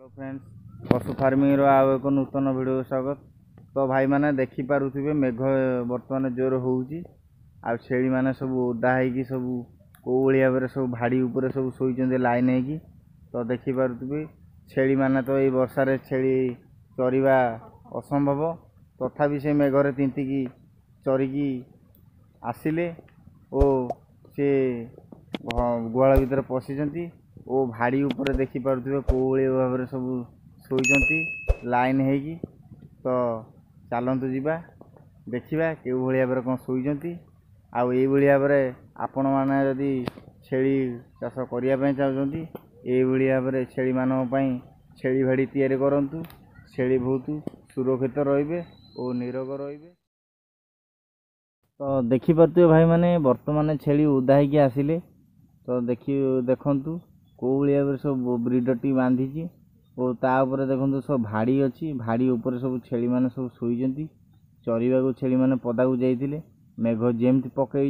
Hello friends, पशु farming आउ एक नूतन वीडियो स्वागत। तो भाई मैंने देखिपे मेघ बर्तमान जोर होउची आ छेली मैंने सब ओदा होगी सब कौ भाव सब भाड़ी उपर सब शोचते लाइन होगी। तो देखिपे छेली मैंने तो ये वर्षार छेली चरवा असंभव, तथापि से मेघरे तिंतिकी चरिकी आसिले ओ से गुहाल भितर पशिचंती ओ भाड़ी उपर देखिपे कौ भाव सब शोचती लाइन होगी। तो चलतु जा देखा के भाव कौन शोचती आउ भाव आपण मैंने जदि छेली चाष करने चाहते ये भाव छेली मानी छेली भाड़ी तैयारी करूँ। छेली बहुत सुरक्षित रे और निरोग रे। तो देखिपे भाई मैंने बर्तमान छेली उदा होगी आसिले। तो देखु कौ भाव सब ब्रीडर टी बांधी और तापर देखो सब भाड़ी अच्छी भाड़ी उपर सब छेली मैंने सब शोचती चरवा को छेली मैंने पदा को जाइए मेघ जमती पकई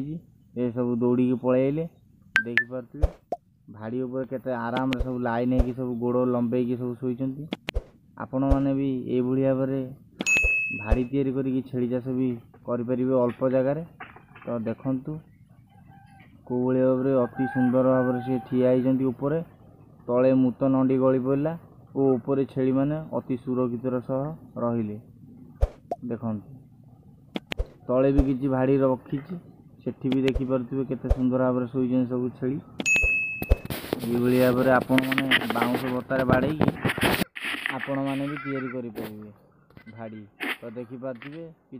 ये सब दौड़ी पलैले देखिपे भाड़ी उपर केते आराम रे सब लाइन होगी सब गोड़ लंबे सब शोचती। आपण मैंने भी ये भाव भाड़ी तैयारी करी छेली चाष भी करें अल्प जगार। तो देखु कौ भाव अति सुंदर भाव से ठिया होती उपर तले मूत नंडी गली पड़ा और ऊपर छेली मैंने अति सुरक्षित सह रहिले। देखु तले भी किसी भाड़ी रखी सेठी भी देखिपे केते सुंदर भाव शोचन सब छेली। ये भाव आपण मैंने बाउंश बत्तार बाड़े आपण मैंने भी तैयारी करें भाड़ी। तो देखिपे